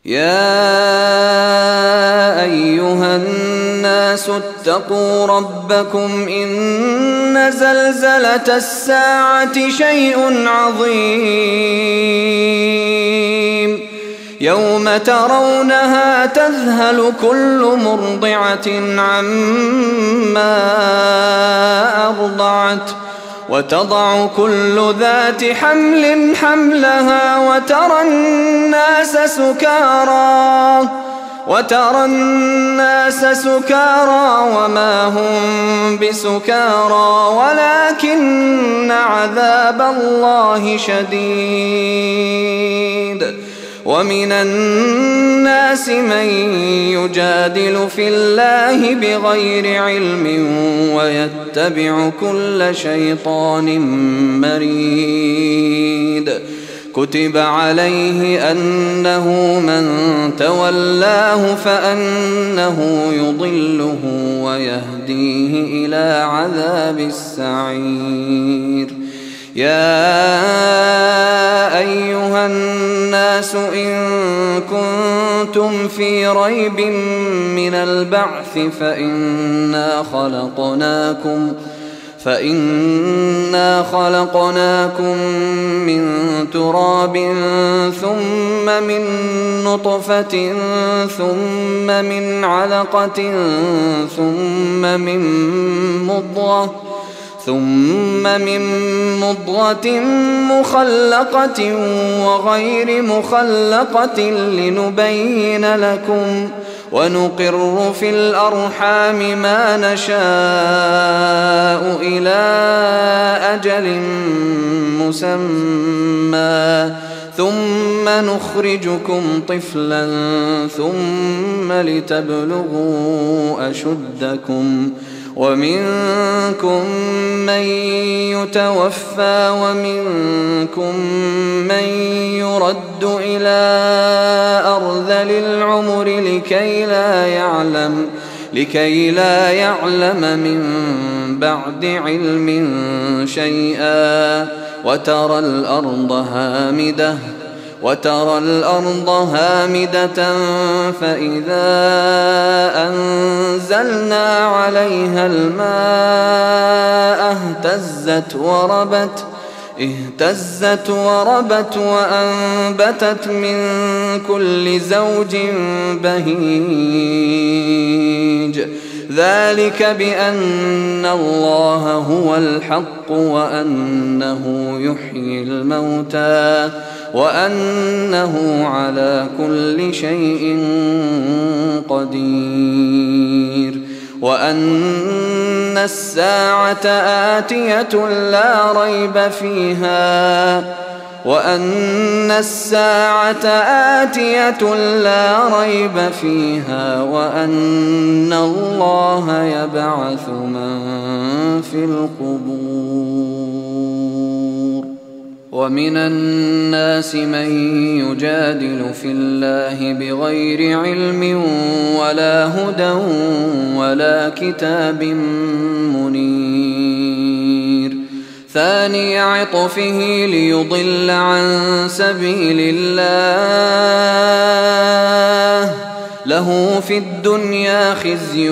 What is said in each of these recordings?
يا أيها الناس اتقوا ربكم إن زلزلة الساعة شيء عظيم يوم ترونها تذهل كل مرضعة عما أرضعت وتضع كل ذات حمل حملها وترى الناس سكارى وما هم بسكارى ولكن عذاب الله شديد. ومن الناس من يجادل في الله بغير علم ويتبع كل شيطان مريد. كتب عليه أنه من تولاه فأنه يضله ويهديه إلى عذاب السعير. يا أيها الناس إن كنتم في ريب من البعث فإنا خلقناكم من تراب ثم من نطفة ثم من علقة ثم من مضغة مخلقة وغير مخلقة لنبين لكم ونقر في الأرحام ما نشاء إلى أجل مسمى ثم نخرجكم طفلا ثم لتبلغوا أشدكم ومنكم من يتوفى ومنكم من يرد إلى أرذل العمر لكي لا يعلم من بعد علم شيئا. وترى الأرض هامدة فإذا أنزلنا عليها الماء اهتزت وربت وأنبتت من كل زوج بهيج. ذلك بأن الله هو الحق وأنه يحيي الموتى وأنه على كل شيء قدير. وأن الساعة آتية لا ريب فيها وأن الله يبعث من في القبور. ومن الناس من يجادل في الله بغير علم ولا هدى ولا كتاب منير. ثاني عطفه ليضل عن سبيل الله له في الدنيا خزي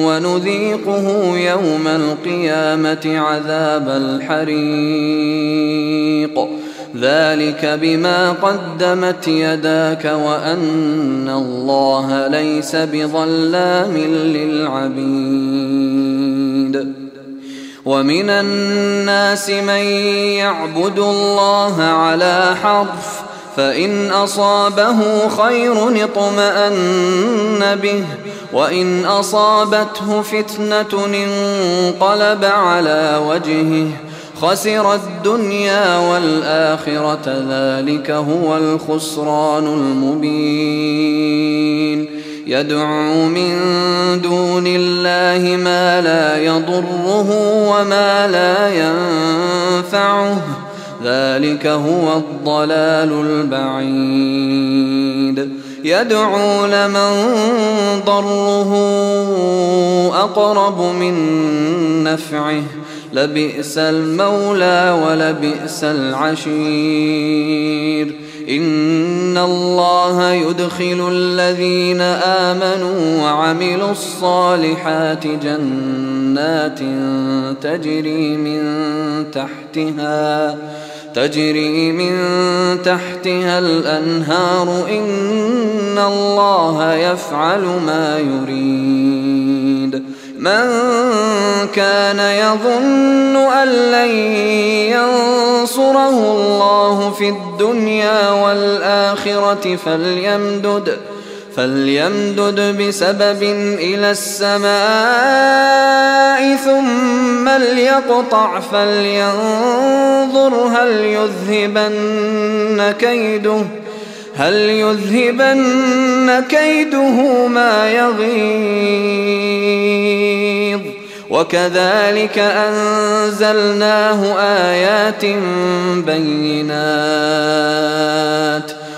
ونذيقه يوم القيامة عذاب الحريق. ذلك بما قدمت يداك وأن الله ليس بظلام للعبيد. ومن الناس من يعبد الله على حرف فإن أصابه خير اطمأن به وإن أصابته فتنة انقلب على وجهه خسر الدنيا والآخرة ذلك هو الخسران المبين. يدعو من دون الله ما لا يضره وما لا ينفعه ذلك هو الضلال البعيد. يدعو لمن ضره أقرب من نفعه لبئس المولى ولبئس العشير. إن الله يدخل الذين آمنوا وعملوا الصالحات جنات تجري من تحتها الأنهار إن الله يفعل ما يريد من كان يظن أن لن ينصره الله في الدنيا والآخرة فليمدد بسبب إلى السماء ثم ليقطع فلينظر هل يذهبن كيده ما يغيظ وكذلك أنزلناه آيات بينات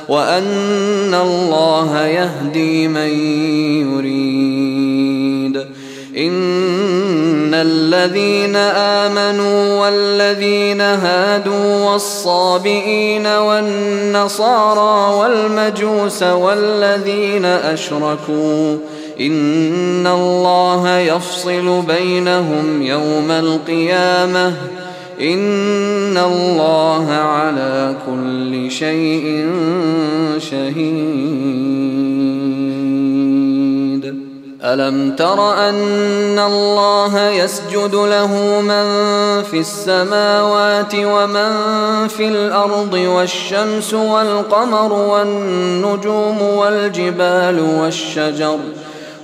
وأن الله يهدي من يريد إن الذين آمنوا والذين هادوا والصابئين والنصارى والمجوس والذين أشركوا إن الله يفصل بينهم يوم القيامة إن الله على كل شيء شهيد ألم تر أن الله يسجد له من في السماوات ومن في الأرض والشمس والقمر والنجوم والجبال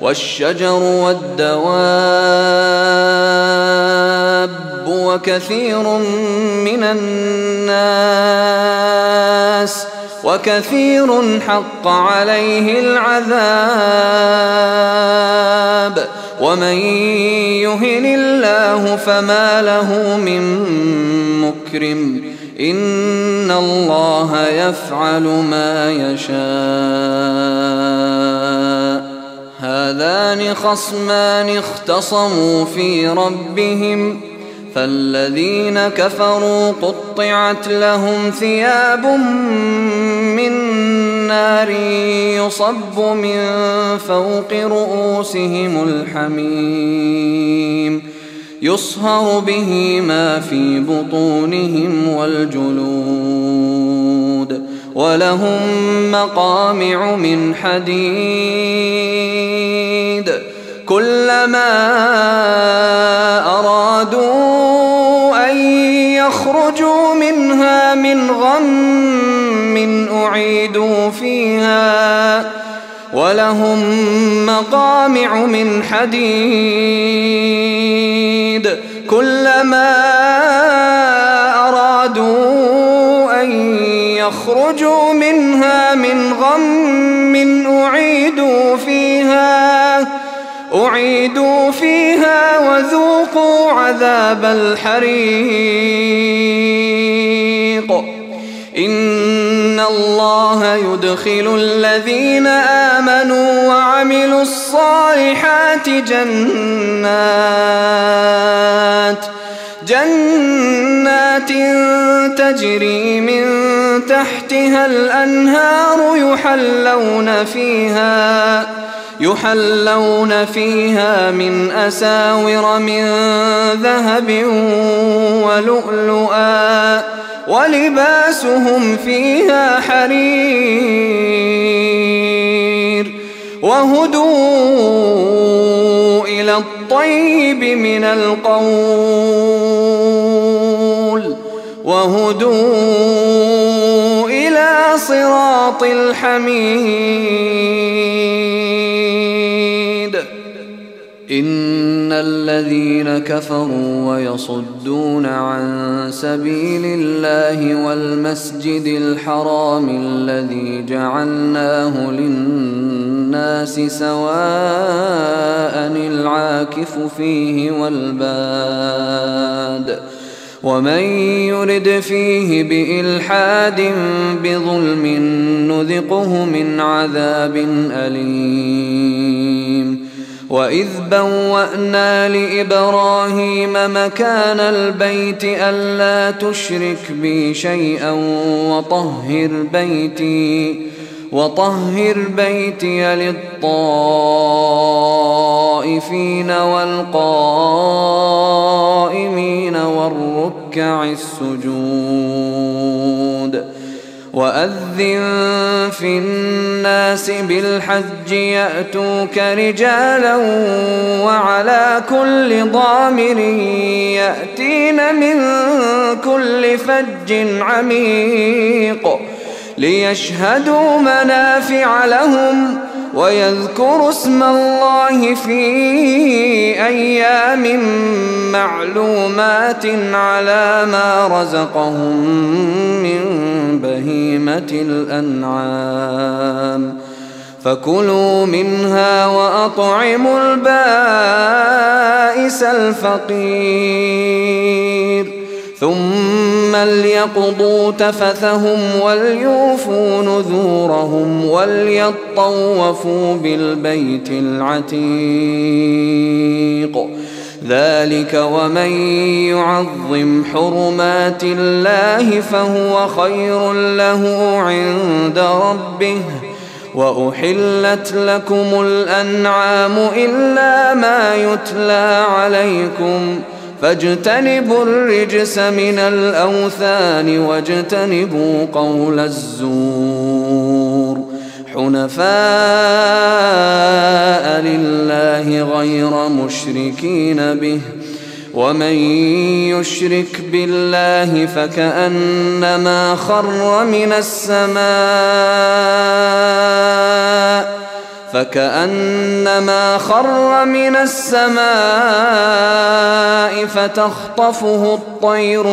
والشجر والدواب وكثير حق عليه العذاب ومن يهن الله فما له من مكرم إن الله يفعل ما يشاء هذان خصمان اختصموا في ربهم فالذين كفروا قطعت لهم ثياب من نار يصب من فوق رؤوسهم الحميم يصهر به ما في بطونهم والجلود ولهم مقامع من حديد كلما أرادوا أن يخرجوا منها من غم أعيدوا فيها ولهم مقامع من حديد كلما أرادوا أن يخرجوا منها من غم أعيدوا فيها وذوقوا عذاب الحريق إن الله يدخل الذين آمنوا وعملوا الصالحات جنات تجري من تحتها الأنهار يحلون فيها من أساور من ذهب ولؤلؤا ولباسهم فيها حرير وهدوا إلى الطيب من القول وهدوا إلى صراط الحميد إن الذين كفروا ويصدون عن سبيل الله والمسجد الحرام الذي جعلناه للناس سواء العاكف فيه والباد ومن يرد فيه بإلحاد بظلم نذقه من عذاب أليم وإذ بوأنا لإبراهيم مكان البيت ألا تشرك بي شيئا وطهر بيتي للطائفين والقائمين والركع السجود وأذن في الناس بالحج يأتوك رجالا وعلى كل ضامر يأتين من كل فج عميق ليشهدوا منافع لهم ويذكروا اسم الله في أيام معلومات على ما رزقهم من بهيمة الأنعام فكلوا منها وأطعموا البائس الفقير ثم ليقضوا تفثهم وليوفوا نذورهم وليطوفوا بالبيت العتيق ذلك ومن يعظم حرمات الله فهو خير له عند ربه وأحلت لكم الأنعام إلا ما يتلى عليكم فاجتنبوا الرجس من الأوثان واجتنبوا قول الزور حنفاء لله غير مشركين به ومن يشرك بالله فكأنما خر من السماء فتخطفه الطير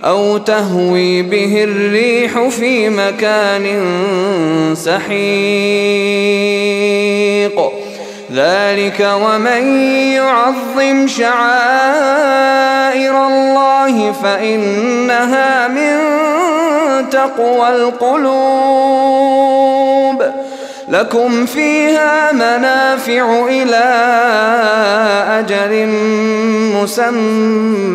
أو تهوي به الريح في مكان سحيق ذلك ومن يعظم شعائر الله فإنها من تقوى القلوب لكم فيها منافع إلى أجل مسمى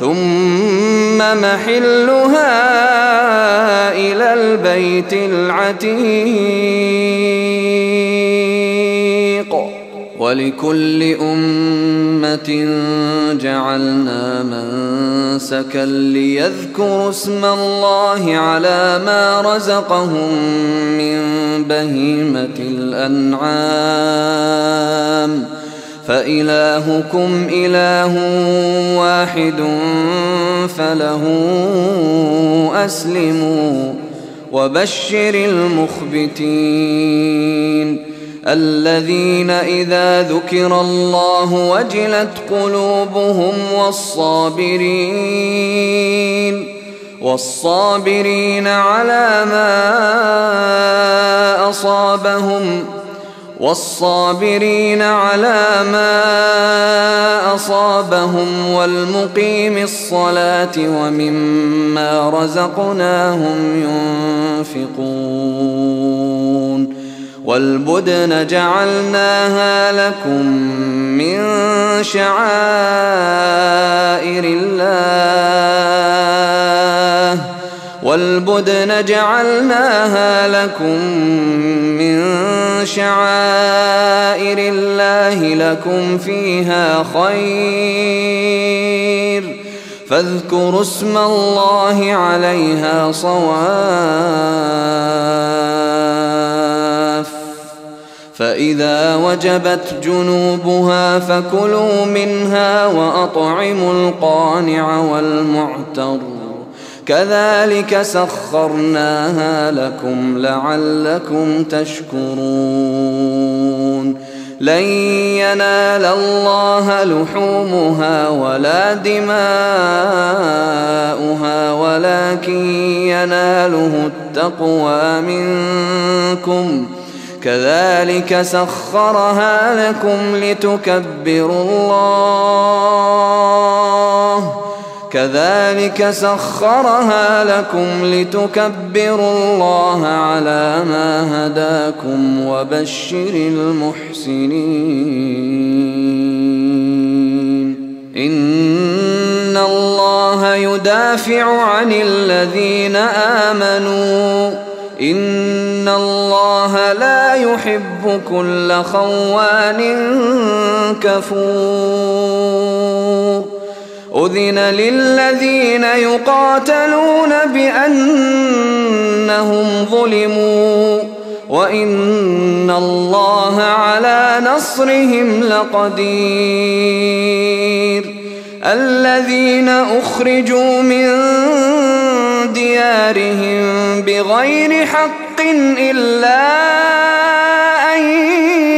ثم محلها إلى البيت العتيق ولكل أمة جعلنا منسكا ليذكروا اسم الله على ما رزقهم من بهيمة الأنعام فإلهكم إله واحد فله أسلموا وبشر المخبتين الذين إذا ذكر الله وجلت قلوبهم والصابرين على ما أصابهم والمقيم الصلاة ومما رزقناهم ينفقون والبدن جعلناها لكم من شعائر الله لكم فيها خير فاذكروا اسم الله عليها صواف فإذا وجبت جنوبها فكلوا منها وأطعموا القانع والمعتر كذلك سخرناها لكم لعلكم تشكرون لن ينال الله لحومها ولا دماؤها ولكن يناله التقوى منكم كذلك سخرها لكم كذلك سخرها لكم لتكبروا الله على ما هداكم وبشر المحسنين إن الله يدافع عن الذين آمنوا إن الله لا يحب كل خوان كفور أذن للذين يقاتلون بأنهم ظلموا وإن الله على نصرهم لقدير الذين أخرجوا من ديارهم بغير حق إلا أن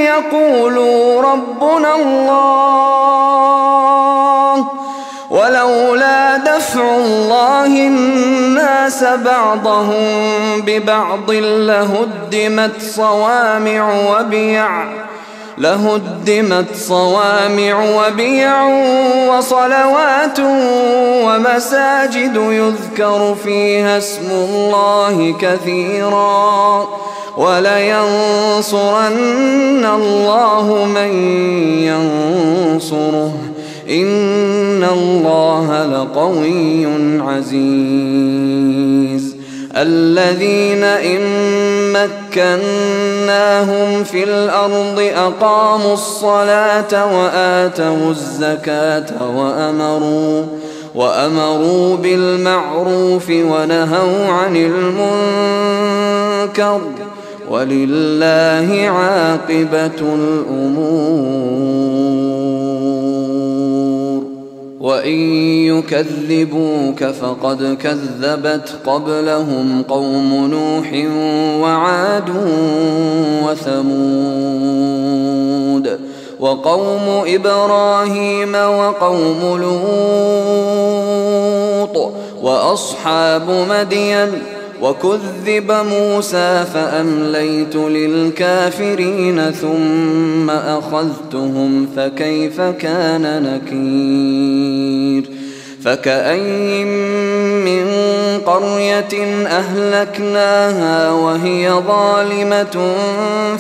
يقولوا ربنا الله ولولا دفع الله الناس بعضهم ببعض لهدمت صوامع وبيع وصلوات ومساجد يذكر فيها اسم الله كثيرا ولينصرن الله من ينصره إن الله لقوي عزيز الذين إن مكناهم في الأرض أقاموا الصلاة وآتوا الزكاة وأمروا بالمعروف ونهوا عن المنكر ولله عاقبة الأمور وإن يكذبوك فقد كذبت قبلهم قوم نوح وعاد وثمود وقوم إبراهيم وقوم لوط وأصحاب مدين وكذب موسى فأمليت للكافرين ثم أخذتهم فكيف كان نكير فكأين من قرية أهلكناها وهي ظالمة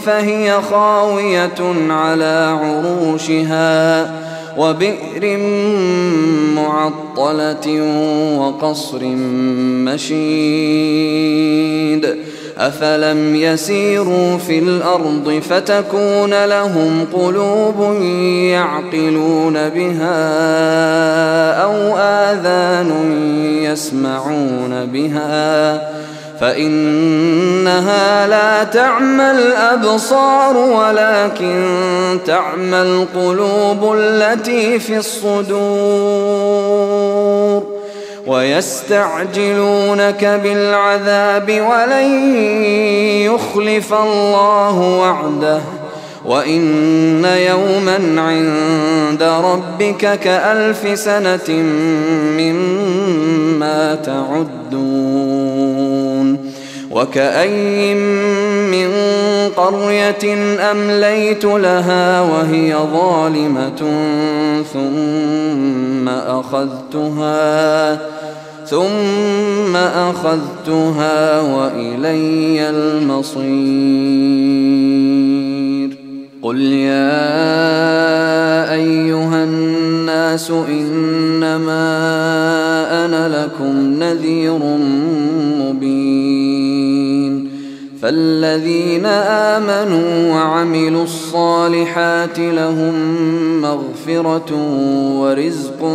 فهي خاوية على عروشها وبئر معطلة وقصر مشيد أفلم يسيروا في الأرض فتكون لهم قلوب يعقلون بها أو آذان يسمعون بها فإنها لا تعمى الأبصار ولكن تعمى القلوب التي في الصدور ويستعجلونك بالعذاب ولن يخلف الله وعده وإن يوما عند ربك كألف سنة مما تعدون وكأين من قرية أمليت لها وهي ظالمة ثم أخذتها وإلي المصير قل يا أيها الناس إنما أنا لكم نذير مبين فالذين آمنوا وعملوا الصالحات لهم مغفرة ورزق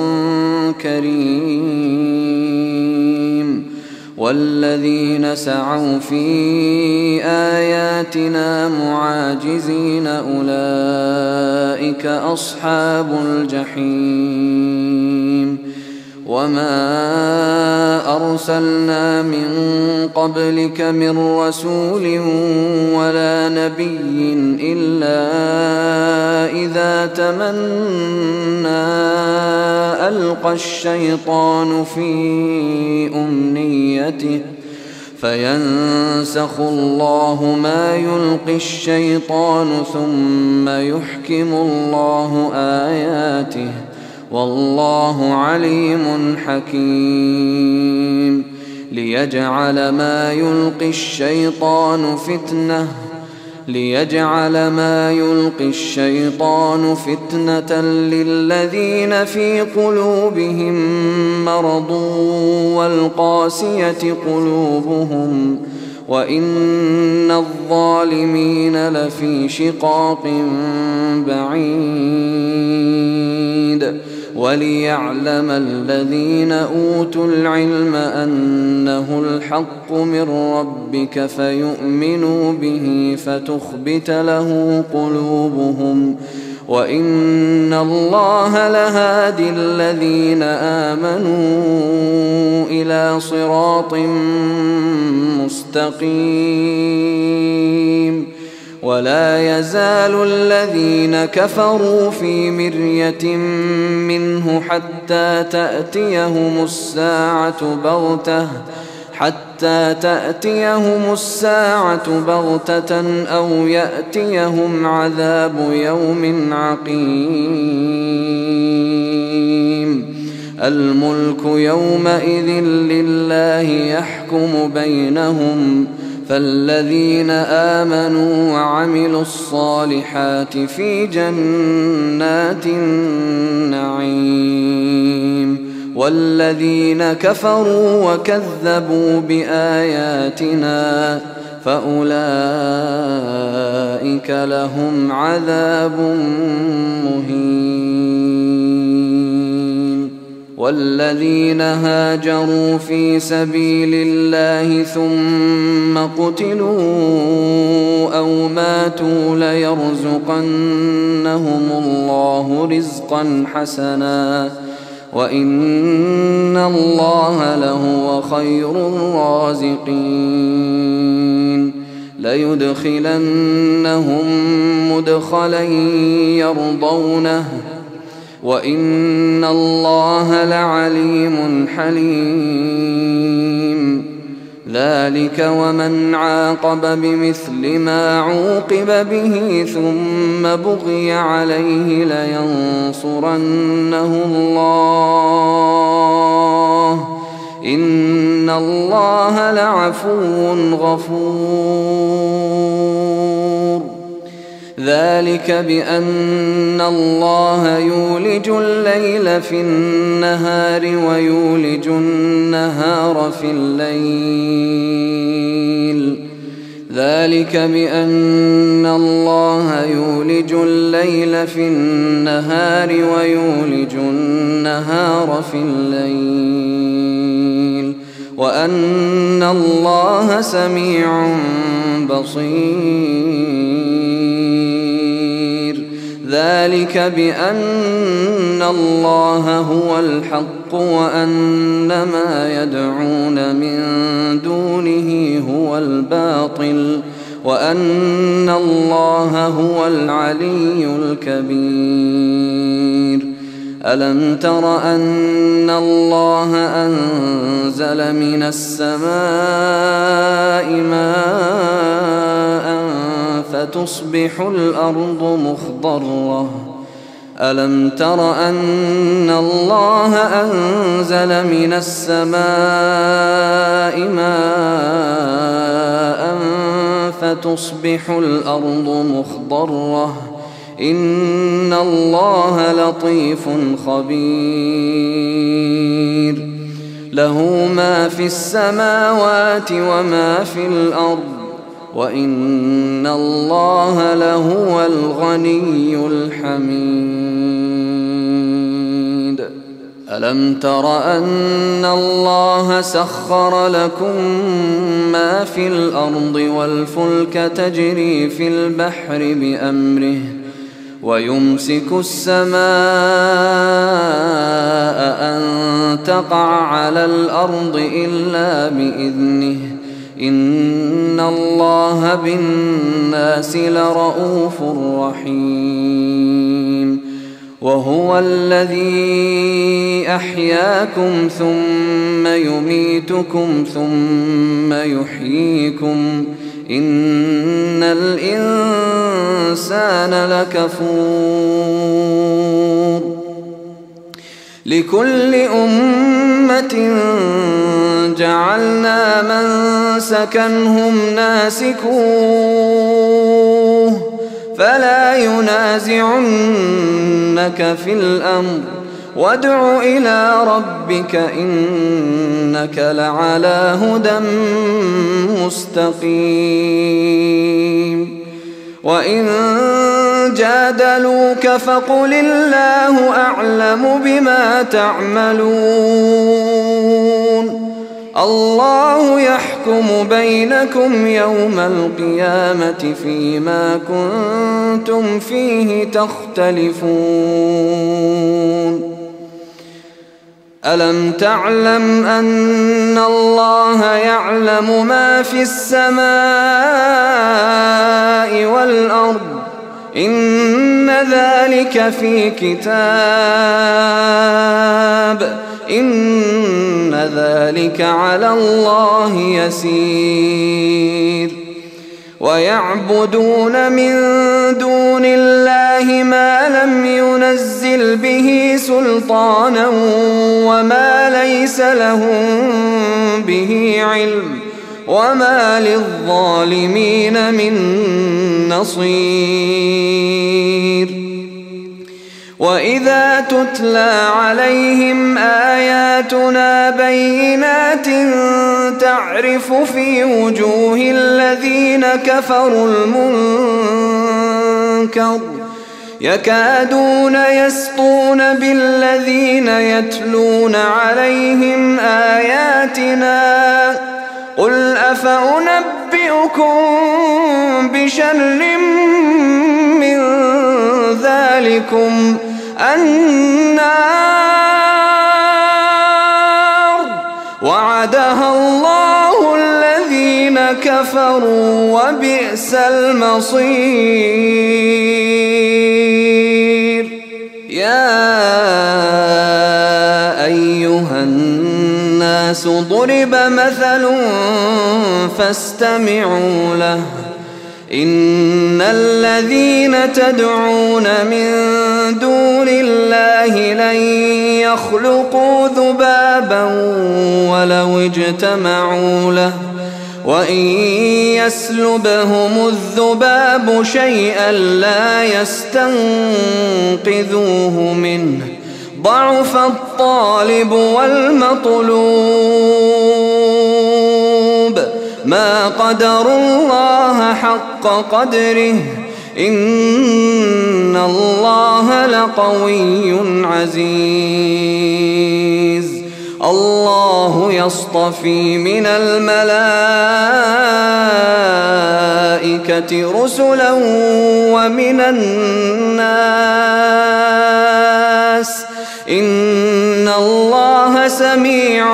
كريم والذين سعوا في آياتنا معاجزين أولئك أصحاب الجحيم وما أرسلنا من قبلك من رسول ولا نبي إلا إذا تمنى ألقى الشيطان في أمنيته فينسخ الله ما يلقي الشيطان ثم يحكم الله آياته والله عليم حكيم. ليجعل ما يلقي الشيطان فتنة للذين في قلوبهم مرض والقاسية قلوبهم وإن الظالمين لفي شقاق بعيد. وليعلم الذين أوتوا العلم أنه الحق من ربك فيؤمنوا به فتخبت له قلوبهم وإن الله لهادي الذين آمنوا إلى صراط مستقيم. ولا يزال الذين كفروا في مرية منه حتى تأتيهم الساعة بغتة أو يأتيهم عذاب يوم عقيم. الملك يومئذ لله يحكم بينهم فالذين آمنوا وعملوا الصالحات في جنات النعيم والذين كفروا وكذبوا بآياتنا فأولئك لهم عذاب مهين. والذين هاجروا في سبيل الله ثم قتلوا أو ماتوا ليرزقنهم الله رزقا حسنا وإن الله لهو خير الرازقين. ليدخلنهم مدخلا يرضونه وإن الله لعليم حليم. ذلك ومن عاقب بمثل ما عوقب به ثم بغي عليه لينصرنه الله إن الله لعفو غفور. ذلك بأن الله يولج الليل في النهار ويولج النهار في الليل. ذلك بأن الله يولج الليل في النهار ويولج النهار في الليل وأن الله سميع بصير. ذلك بأن الله هو الحق وأن ما يدعون من دونه هو الباطل وأن الله هو العلي الكبير. ألم تر أن الله أنزل من السماء ماء فتصبح الأرض مخضرة ألم تر أن الله أنزل من السماء ماء فتصبح الأرض مخضرة إن الله لطيف خبير له ما في السماوات وما في الأرض وإن الله لهو الغني الحميد. ألم تر أن الله سخر لكم ما في الأرض والفلك تجري في البحر بأمره ويمسك السماء أن تقع على الأرض إلا بإذنه إن الله بالناس لرءوف رحيم. وهو الذي أحياكم ثم يميتكم ثم يحييكم إن الإنسان لكفور لكل أمة جعلنا منسكا هم ناسكوه فلا ينازعنك في الأمر وادع إلى ربك إنك لعلى هدى مستقيم وإن جادلوك فقل الله أعلم بما تعملون الله يحكم بينكم يوم القيامة فيما كنتم فيه تختلفون ألم تعلم أن الله يعلم ما في السماء والأرض إن ذلك في كتاب إن ذلك على الله يسير ويعبدون من دون الله ما لم ينزل به سلطانا وما ليس لهم به علم وما للظالمين من نصير وإذا تتلى عليهم آياتنا بينات تعرف في وجوه الذين كفروا المنكر يكادون يسطون بالذين يتلون عليهم آياتنا قل أفأنبئكم بشر من ذلكم النار وعدها الله الذين كفروا وبئس المصير يا أيها الناس ضرب مثل فاستمعوا له إن الذين تدعون من دون الله لن يخلقوا ذبابا ولو اجتمعوا له وإن يسلبهم الذباب شيئا لا يستنقذوه منه ضعف الطالب والمطلوب ما قدروا الله حق قدره إن الله لقوي عزيز الله يصطفي من الملائكة رسلا ومن الناس إن الله سميع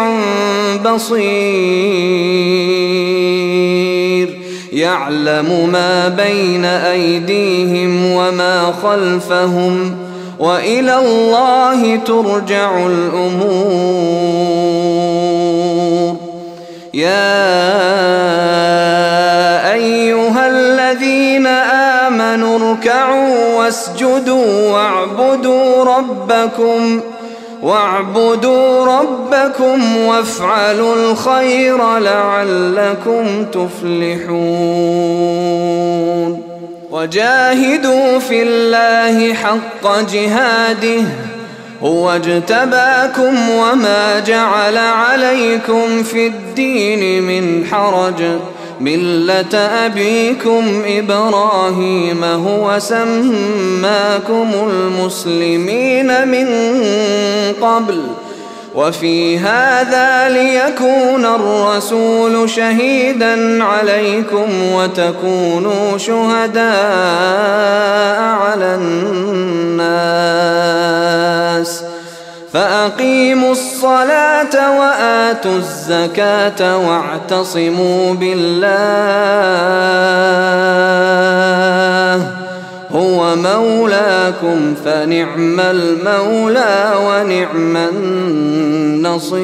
بصير يعلم ما بين أيديهم وما خلفهم وإلى الله ترجع الأمور يا أيها الذين آمنوا اركعوا واسجدوا واعبدوا ربكم وافعلوا الخير لعلكم تفلحون وجاهدوا في الله حق جهاده هو اجتباكم وما جعل عليكم في الدين من حرج ملة أبيكم إبراهيم هو سماكم المسلمين من قبل وفي هذا ليكون الرسول شهيدا عليكم وتكونوا شهداء على الناس فأقيموا الصلاة وآتوا الزكاة واعتصموا بالله هو مولاكم فنعم المولى ونعم النصير.